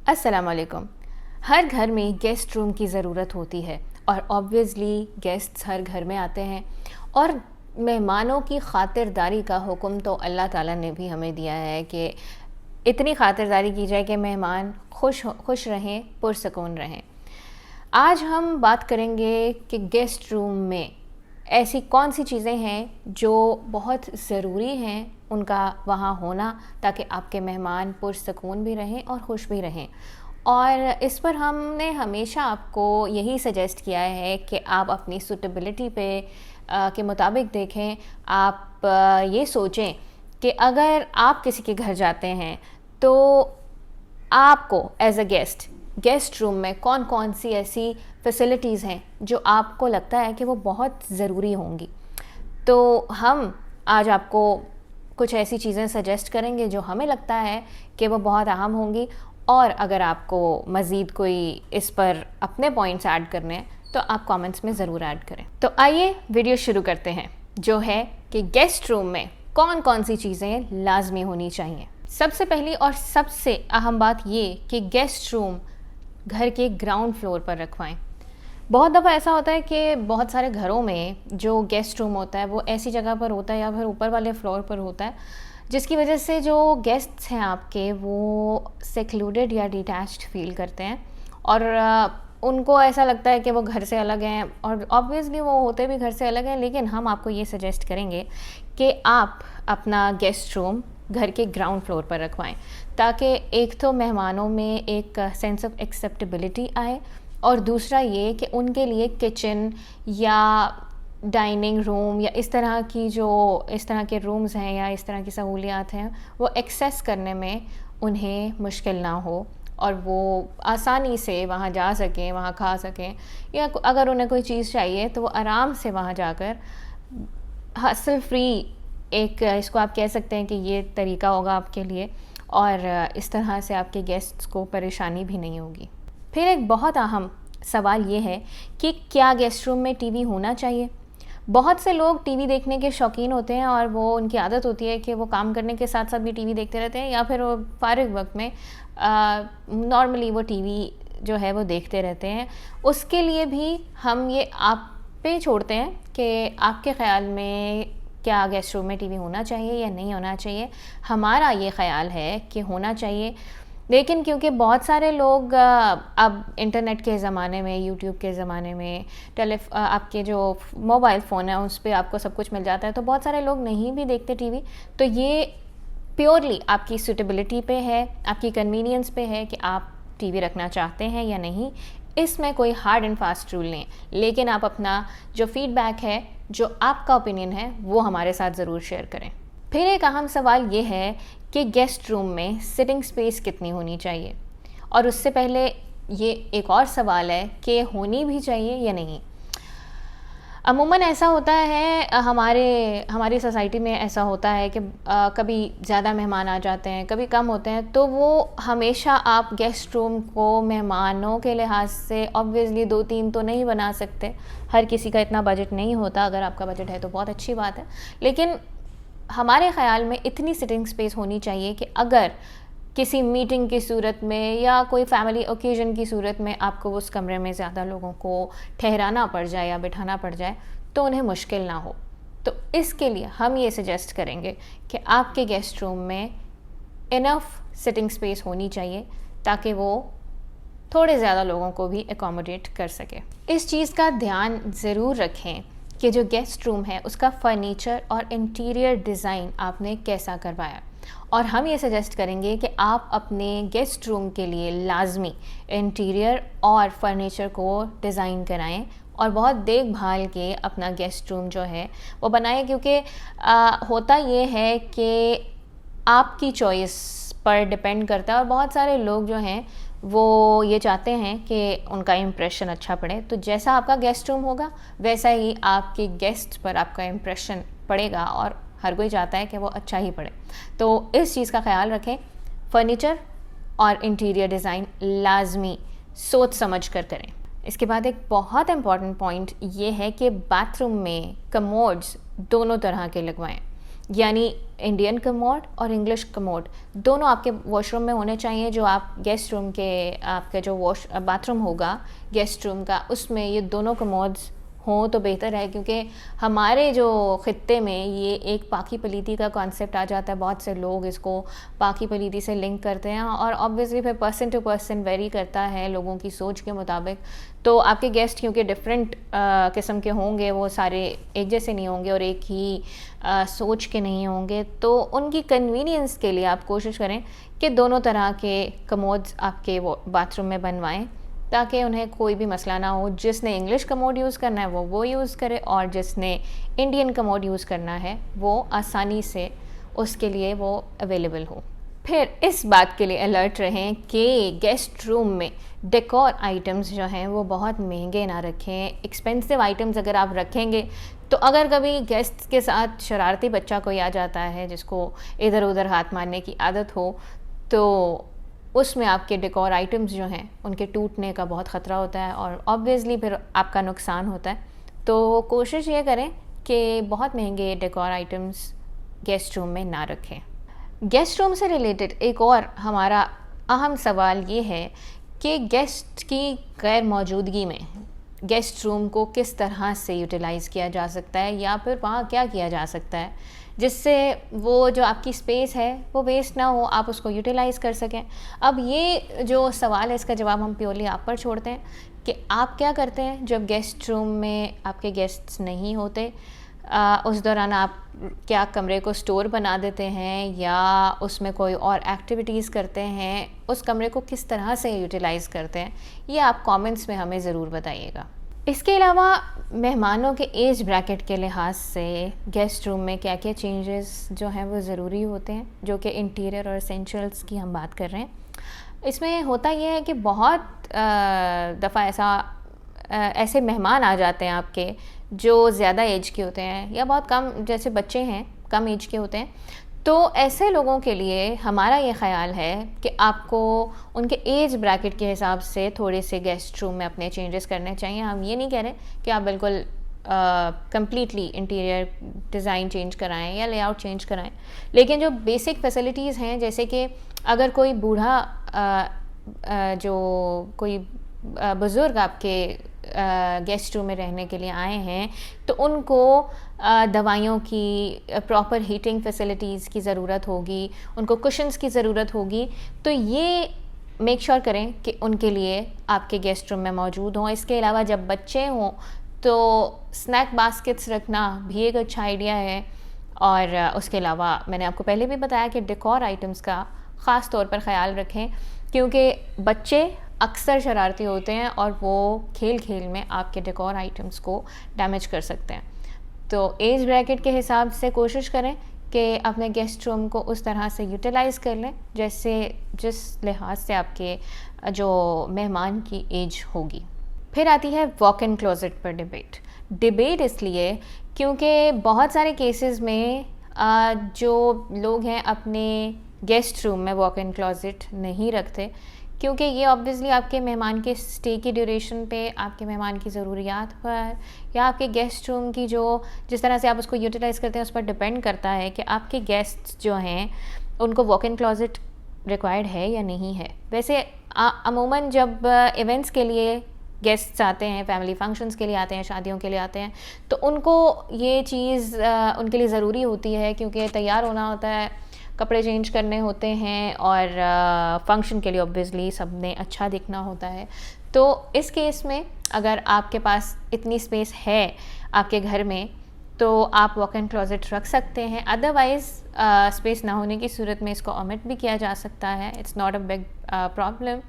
अस्सलाम वालेकुम। हर घर में गेस्ट रूम की ज़रूरत होती है और ऑब्वियसली गेस्ट्स हर घर में आते हैं और मेहमानों की ख़ातिरदारी का हुक्म तो अल्लाह ताला ने भी हमें दिया है कि इतनी ख़ातिरदारी की जाए कि मेहमान खुश रहें, पुरसकून रहें। आज हम बात करेंगे कि गेस्ट रूम में ऐसी कौन सी चीज़ें हैं जो बहुत ज़रूरी हैं उनका वहाँ होना, ताकि आपके मेहमान पुरसकून भी रहें और खुश भी रहें। और इस पर हमने हमेशा आपको यही सजेस्ट किया है कि आप अपनी सूटेबिलिटी पे के मुताबिक देखें। आप ये सोचें कि अगर आप किसी के घर जाते हैं तो आपको एज अ गेस्ट रूम में कौन कौन सी ऐसी फैसिलिटीज़ हैं जो आपको लगता है कि वो बहुत ज़रूरी होंगी। तो हम आज आपको कुछ ऐसी चीज़ें सजेस्ट करेंगे जो हमें लगता है कि वो बहुत अहम होंगी, और अगर आपको मज़ीद कोई इस पर अपने पॉइंट्स ऐड करने हैं तो आप कमेंट्स में ज़रूर ऐड करें। तो आइए वीडियो शुरू करते हैं, जो है कि गेस्ट रूम में कौन कौन सी चीज़ें लाजमी होनी चाहिए। सबसे पहली और सबसे अहम बात ये कि गेस्ट रूम घर के ग्राउंड फ्लोर पर रखवाएं। बहुत दफ़ा ऐसा होता है कि बहुत सारे घरों में जो गेस्ट रूम होता है वो ऐसी जगह पर होता है या फिर ऊपर वाले फ्लोर पर होता है, जिसकी वजह से जो गेस्ट्स हैं आपके वो सेक्लूडेड या डिटैच्ड फील करते हैं और उनको ऐसा लगता है कि वो घर से अलग हैं, और ऑब्वियसली वो होते भी घर से अलग हैं। लेकिन हम आपको ये सजेस्ट करेंगे कि आप अपना गेस्ट रूम घर के ग्राउंड फ्लोर पर रखवाएं, ताकि एक तो मेहमानों में एक सेंस ऑफ एक्सेप्टेबिलिटी आए, और दूसरा ये कि उनके लिए किचन या डाइनिंग रूम या इस तरह के रूम्स हैं या इस तरह की सहूलियात हैं वो एक्सेस करने में उन्हें मुश्किल ना हो, और वो आसानी से वहाँ जा सकें, वहाँ खा सकें, या अगर उन्हें कोई चीज़ चाहिए तो वो आराम से वहाँ जाकर हासिल फ्री, एक इसको आप कह सकते हैं कि ये तरीका होगा आपके लिए, और इस तरह से आपके गेस्ट्स को परेशानी भी नहीं होगी। फिर एक बहुत अहम सवाल ये है कि क्या गेस्ट रूम में टीवी होना चाहिए। बहुत से लोग टीवी देखने के शौकीन होते हैं और वो उनकी आदत होती है कि वो काम करने के साथ साथ भी टीवी देखते रहते हैं, या फिर वो फारिग वक्त में नॉर्मली वो टीवी जो है वो देखते रहते हैं। उसके लिए भी हम ये आप पे छोड़ते हैं कि आपके ख़्याल में क्या गेस्ट रूम में टीवी होना चाहिए या नहीं होना चाहिए। हमारा ये ख़्याल है कि होना चाहिए, लेकिन क्योंकि बहुत सारे लोग अब इंटरनेट के ज़माने में, यूट्यूब के ज़माने में, आपके जो मोबाइल फ़ोन है उस पर आपको सब कुछ मिल जाता है, तो बहुत सारे लोग नहीं भी देखते टीवी। तो ये प्योरली आपकी सूटेबिलिटी पे है, आपकी कन्वीनियंस पे है कि आप टीवी रखना चाहते हैं या नहीं। इसमें कोई हार्ड एंड फास्ट रूल नहीं, लेकिन आप अपना जो फीडबैक है, जो आपका ओपिनियन है, वो हमारे साथ ज़रूर शेयर करें। फिर एक अहम सवाल ये है कि गेस्ट रूम में सिटिंग स्पेस कितनी होनी चाहिए, और उससे पहले ये एक और सवाल है कि होनी भी चाहिए या नहीं। अमूमन ऐसा होता है हमारी सोसाइटी में ऐसा होता है कि कभी ज़्यादा मेहमान आ जाते हैं, कभी कम होते हैं, तो वो हमेशा आप गेस्ट रूम को मेहमानों के लिहाज से ऑब्वियसली 2-3 तो नहीं बना सकते। हर किसी का इतना बजट नहीं होता। अगर आपका बजट है तो बहुत अच्छी बात है, लेकिन हमारे ख़्याल में इतनी सिटिंग स्पेस होनी चाहिए कि अगर किसी मीटिंग की सूरत में या कोई फैमिली ओकेजन की सूरत में आपको उस कमरे में ज़्यादा लोगों को ठहराना पड़ जाए या बिठाना पड़ जाए तो उन्हें मुश्किल ना हो। तो इसके लिए हम ये सजेस्ट करेंगे कि आपके गेस्ट रूम में इनफ सिटिंग स्पेस होनी चाहिए, ताकि वो थोड़े ज़्यादा लोगों को भी एकोमोडेट कर सके। इस चीज़ का ध्यान ज़रूर रखें कि जो गेस्ट रूम है उसका फर्नीचर और इंटीरियर डिज़ाइन आपने कैसा करवाया, और हम ये सजेस्ट करेंगे कि आप अपने गेस्ट रूम के लिए लाजमी इंटीरियर और फर्नीचर को डिज़ाइन कराएं और बहुत देखभाल के अपना गेस्ट रूम जो है वो बनाएं, क्योंकि होता ये है कि आपकी चॉइस पर डिपेंड करता है, और बहुत सारे लोग जो हैं वो ये चाहते हैं कि उनका इम्प्रेशन अच्छा पड़े। तो जैसा आपका गेस्ट रूम होगा वैसा ही आपके गेस्ट पर आपका इम्प्रेशन पड़ेगा, और हर कोई चाहता है कि वो अच्छा ही पड़े। तो इस चीज़ का ख्याल रखें। फर्नीचर और इंटीरियर डिज़ाइन लाजमी सोच समझ कर करें। इसके बाद एक बहुत इम्पॉर्टेंट पॉइंट ये है कि बाथरूम में कमोड्स दोनों तरह के लगवाएं। यानी इंडियन कमोड और इंग्लिश कमोड दोनों आपके वॉशरूम में होने चाहिए। जो आप गेस्ट रूम के आपके जो बाथरूम होगा गेस्ट रूम का, उसमें ये दोनों कमोड्स हों तो बेहतर है, क्योंकि हमारे जो ख़ित्ते में ये एक पाकी पलीती का कॉन्सेप्ट आ जाता है। बहुत से लोग इसको पाकी पलीती से लिंक करते हैं और ऑब्वियसली फिर पर्सन टू पर्सन वेरी करता है लोगों की सोच के मुताबिक। तो आपके गेस्ट क्योंकि डिफरेंट किस्म के होंगे, वो सारे एक जैसे नहीं होंगे और एक ही सोच के नहीं होंगे, तो उनकी कन्वीनियंस के लिए आप कोशिश करें कि दोनों तरह के कमोड्स आपके वो बाथरूम में बनवाएं, ताकि उन्हें कोई भी मसला ना हो। जिसने इंग्लिश कमोड यूज़ करना है वो यूज़ करे, और जिसने इंडियन कमोड यूज़ करना है वो आसानी से उसके लिए वो अवेलेबल हो। फिर इस बात के लिए अलर्ट रहें कि गेस्ट रूम में डेकोर आइटम्स जो हैं वो बहुत महंगे ना रखें। एक्सपेंसिव आइटम्स अगर आप रखेंगे तो अगर कभी गेस्ट के साथ शरारती बच्चा कोई आ जाता है जिसको इधर उधर हाथ मारने की आदत हो, तो उसमें आपके डेकोर आइटम्स जो हैं उनके टूटने का बहुत ख़तरा होता है और ऑब्वियसली फिर आपका नुकसान होता है। तो कोशिश ये करें कि बहुत महंगे डेकोर आइटम्स गेस्ट रूम में ना रखें। गेस्ट रूम से रिलेटेड एक और हमारा अहम सवाल ये है कि गेस्ट की गैर मौजूदगी में गेस्ट रूम को किस तरह से यूटिलाइज़ किया जा सकता है, या फिर वहाँ क्या किया जा सकता है जिससे वो जो आपकी स्पेस है वो वेस्ट ना हो, आप उसको यूटिलाइज़ कर सकें। अब ये जो सवाल है इसका जवाब हम प्योरली आप पर छोड़ते हैं कि आप क्या करते हैं जब गेस्ट रूम में आपके गेस्ट्स नहीं होते। उस दौरान आप क्या कमरे को स्टोर बना देते हैं या उसमें कोई और एक्टिविटीज़ करते हैं, उस कमरे को किस तरह से यूटिलाइज़ करते हैं, ये आप कमेंट्स में हमें ज़रूर बताइएगा। इसके अलावा मेहमानों के एज ब्रैकेट के लिहाज से गेस्ट रूम में क्या क्या चेंजेस जो हैं वो ज़रूरी होते हैं, जो कि इंटीरियर और एसेंशियल्स की हम बात कर रहे हैं। इसमें होता यह है कि बहुत दफ़ा ऐसे मेहमान आ जाते हैं आपके जो ज़्यादा एज के होते हैं या बहुत कम, जैसे बच्चे हैं कम एज के होते हैं। तो ऐसे लोगों के लिए हमारा ये ख़्याल है कि आपको उनके एज ब्रैकेट के हिसाब से थोड़े से गेस्ट रूम में अपने चेंजेस करने चाहिए। हम ये नहीं कह रहे कि आप बिल्कुल कम्प्लीटली इंटीरियर डिज़ाइन चेंज कराएं या लेआउट चेंज कराएं, लेकिन जो बेसिक फैसिलिटीज़ हैं, जैसे कि अगर कोई बूढ़ा जो कोई बुज़ुर्ग आपके गेस्ट रूम में रहने के लिए आए हैं, तो उनको दवाइयों की प्रॉपर हीटिंग फैसिलिटीज़ की ज़रूरत होगी, उनको कुशन्स की ज़रूरत होगी। तो ये मेक श्योर करें कि उनके लिए आपके गेस्ट रूम में मौजूद हों। इसके अलावा जब बच्चे हों तो स्नैक बास्केट्स रखना भी एक अच्छा आइडिया है। और उसके अलावा मैंने आपको पहले भी बताया कि डेकोर आइटम्स का ख़ास तौर पर ख़्याल रखें, क्योंकि बच्चे अक्सर शरारती होते हैं और वो खेल खेल में आपके डेकोर आइटम्स को डैमेज कर सकते हैं। तो एज ब्रैकेट के हिसाब से कोशिश करें कि अपने गेस्ट रूम को उस तरह से यूटिलाइज़ कर लें जैसे जिस लिहाज से आपके जो मेहमान की एज होगी। फिर आती है वॉक इन क्लोज़ेट पर डिबेट इसलिए क्योंकि बहुत सारे केसेस में जो लोग हैं अपने गेस्ट रूम में वॉक इन क्लोज़ेट नहीं रखते, क्योंकि ये ऑब्वियसली आपके मेहमान के स्टे की ड्यूरेशन पे, आपके मेहमान की ज़रूरियात पर या आपके गेस्ट रूम की जो जिस तरह से आप उसको यूटिलाइज़ करते हैं उस पर डिपेंड करता है कि आपके गेस्ट्स जो हैं उनको वॉक इन क्लोज़ेट रिक्वायर्ड है या नहीं है। वैसे अमूमन जब इवेंट्स के लिए गेस्ट्स आते हैं, फैमिली फंक्शंस के लिए आते हैं, शादियों के लिए आते हैं, तो उनको ये चीज़ उनके लिए ज़रूरी होती है, क्योंकि तैयार होना होता है, कपड़े चेंज करने होते हैं और फंक्शन के लिए ऑब्वियसली सब ने अच्छा दिखना होता है। तो इस केस में अगर आपके पास इतनी स्पेस है आपके घर में तो आप वॉक इन क्लोज़ेट रख सकते हैं। अदरवाइज़ स्पेस ना होने की सूरत में इसको ओमिट भी किया जा सकता है, it's not a big problem.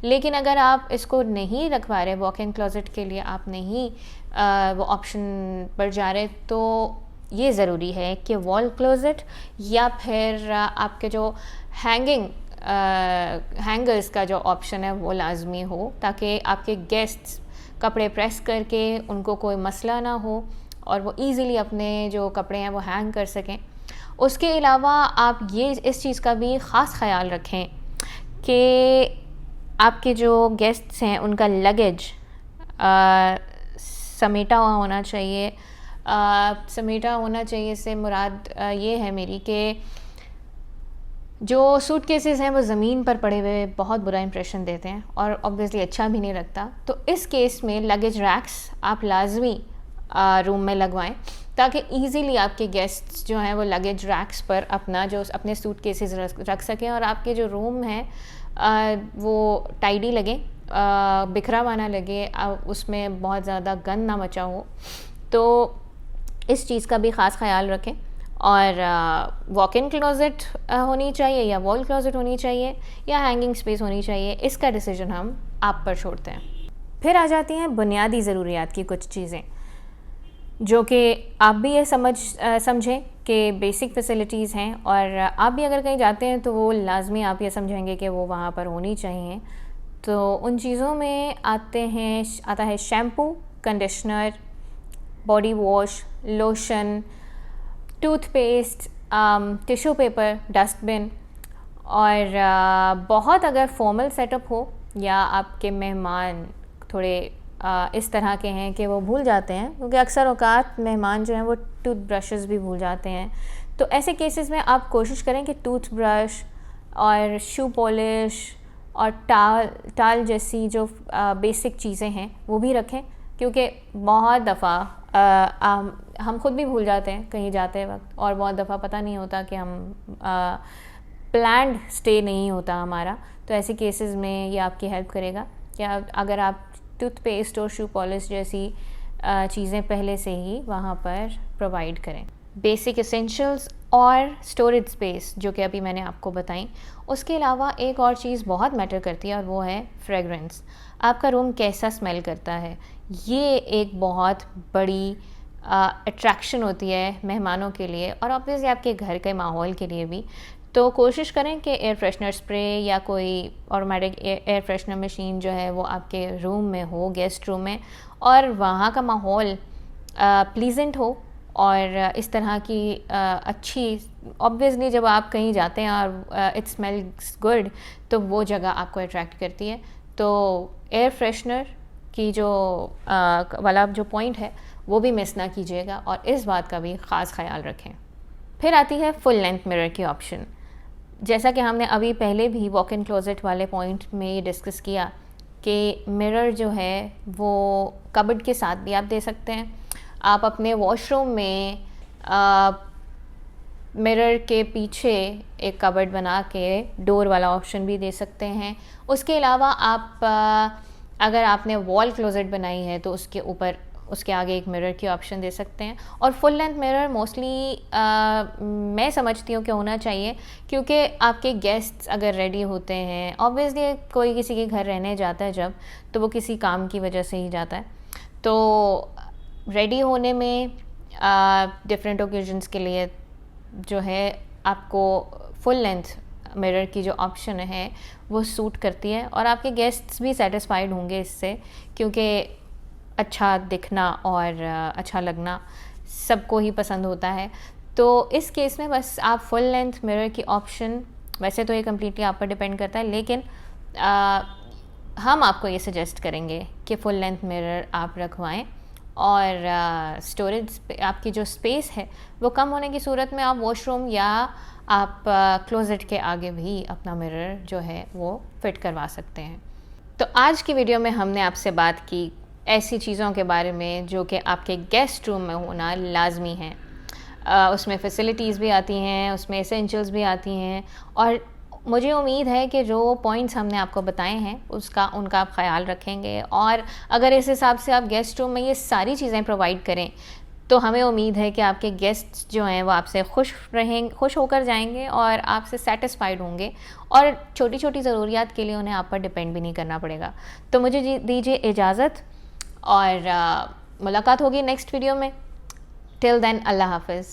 लेकिन अगर आप इसको नहीं रखवा रहे, वॉक इन क्लोज़ेट के लिए आप नहीं वो ऑप्शन पर जा रहे, तो ये ज़रूरी है कि वॉल क्लोज़ेट या फिर आपके जो हैंगर्स का जो ऑप्शन है वो लाजमी हो, ताकि आपके गेस्ट्स कपड़े प्रेस करके उनको कोई मसला ना हो और वो इजीली अपने जो कपड़े हैं वो हैंग कर सकें। उसके अलावा आप ये इस चीज़ का भी ख़ास ख्याल रखें कि आपके जो गेस्ट्स हैं उनका लगेज समेटा हुआ होना चाहिए, समेटा होना चाहिए से मुराद ये है मेरी कि जो सूटकेसेस हैं वो ज़मीन पर पड़े हुए बहुत बुरा इंप्रेशन देते हैं और ऑब्वियसली अच्छा भी नहीं लगता। तो इस केस में लगेज रैक्स आप लाजमी रूम में लगवाएं ताकि इजीली आपके गेस्ट्स जो हैं वो लगेज रैक्स पर अपना जो अपने सूटकेसेस रख सकें और आपके जो रूम है वो टाइडी लगे, बिखरा हुआ ना लगे, उसमें बहुत ज़्यादा गंद ना मचा हो। तो इस चीज़ का भी ख़ास ख्याल रखें। और वॉक इन क्लोज़ेट होनी चाहिए या वॉल क्लोज़ेट होनी चाहिए या हैंगिंग स्पेस होनी चाहिए, इसका डिसीजन हम आप पर छोड़ते हैं। फिर आ जाती हैं बुनियादी ज़रूरियात की कुछ चीज़ें जो कि आप भी ये समझें कि बेसिक फैसिलिटीज़ हैं और आप भी अगर कहीं जाते हैं तो वो लाजमी आप ये समझेंगे कि वो वहाँ पर होनी चाहिए। तो उन चीज़ों में आता है shampoo, conditioner, body wash, lotion, toothpaste, tissue paper, dustbin. और बहुत अगर फॉर्मल सेटअप हो या आपके मेहमान थोड़े इस तरह के हैं कि वो भूल जाते हैं, क्योंकि अक्सर औकात मेहमान जो हैं वो टूथब्रशेस भी भूल जाते हैं, तो ऐसे केसेस में आप कोशिश करें कि टूथब्रश और शू पॉलिश और टाल जैसी जो बेसिक चीज़ें हैं वो भी रखें, क्योंकि बहुत दफ़ा हम खुद भी भूल जाते हैं कहीं जाते वक्त, और बहुत दफ़ा पता नहीं होता कि हम प्लान्ड स्टे नहीं होता हमारा। तो ऐसे केसेस में ये आपकी हेल्प करेगा कि अगर आप टूथपेस्ट और शू पॉलिश जैसी चीज़ें पहले से ही वहाँ पर प्रोवाइड करें। बेसिक एसेंशियल्स और स्टोरेज स्पेस जो कि अभी मैंने आपको बताई, उसके अलावा एक और चीज़ बहुत मैटर करती है और वो है फ्रेगरेंस। आपका रूम कैसा स्मेल करता है, ये एक बहुत बड़ी अट्रैक्शन होती है मेहमानों के लिए और ऑब्वियसली आपके घर के माहौल के लिए भी। तो कोशिश करें कि एयर फ्रेशनर स्प्रे या कोई ऑटोमेटिक एयर फ्रेशनर मशीन जो है वो आपके रूम में हो, गेस्ट रूम में, और वहाँ का माहौल प्लीजेंट हो और इस तरह की अच्छी, ऑब्वियसली जब आप कहीं जाते हैं और इट स्मेल्स गुड तो वो जगह आपको अट्रैक्ट करती है। तो एयर फ्रेशनर की जो वाला जो पॉइंट है वो भी मिस ना कीजिएगा और इस बात का भी ख़ास ख्याल रखें। फिर आती है फुल लेंथ मिरर की ऑप्शन। जैसा कि हमने अभी पहले भी वॉक इन क्लोज़ेट वाले पॉइंट में ये डिस्कस किया कि मिरर जो है वो कबर्ड के साथ भी आप दे सकते हैं। आप अपने वॉशरूम में मिरर के पीछे एक कबर्ड बना के डोर वाला ऑप्शन भी दे सकते हैं। उसके अलावा आप अगर आपने वॉल क्लोज़ेट बनाई है तो उसके ऊपर उसके आगे एक मिरर की ऑप्शन दे सकते हैं। और फुल लेंथ मिरर मोस्टली मैं समझती हूँ कि होना चाहिए, क्योंकि आपके गेस्ट्स अगर रेडी होते हैं, ऑब्वियसली कोई किसी के घर रहने जाता है जब, तो वो किसी काम की वजह से ही जाता है, तो रेडी होने में डिफरेंट ओकेजन्स के लिए जो है आपको फुल लेंथ मिरर की जो ऑप्शन है वो सूट करती है और आपके गेस्ट्स भी सेटिस्फाइड होंगे इससे, क्योंकि अच्छा दिखना और अच्छा लगना सबको ही पसंद होता है। तो इस केस में बस आप फुल लेंथ मिरर की ऑप्शन, वैसे तो ये कम्प्लीटली आप पर डिपेंड करता है, लेकिन हम आपको ये सजेस्ट करेंगे कि फुल लेंथ मिरर आप रखवाएं और स्टोरेज आपकी जो स्पेस है वो कम होने की सूरत में आप वॉशरूम या आप क्लोज़ेट के आगे भी अपना मिरर जो है वो फिट करवा सकते हैं। तो आज की वीडियो में हमने आपसे बात की ऐसी चीज़ों के बारे में जो कि आपके गेस्ट रूम में होना लाजमी है। उसमें फैसिलिटीज़ भी आती हैं, उसमें एसेंशियल्स भी आती हैं, और मुझे उम्मीद है कि जो पॉइंट्स हमने आपको बताए हैं उनका आप ख़याल रखेंगे, और अगर इस हिसाब से आप गेस्ट रूम में ये सारी चीज़ें प्रोवाइड करें तो हमें उम्मीद है कि आपके गेस्ट्स जो हैं वो आपसे खुश होकर जाएंगे और आपसे सेटिस्फाइड होंगे, और छोटी छोटी ज़रूरियात के लिए उन्हें आप पर डिपेंड भी नहीं करना पड़ेगा। तो मुझे दीजिए इजाज़त और मुलाकात होगी नेक्स्ट वीडियो में। टिल देन अल्लाह हाफ़िज़।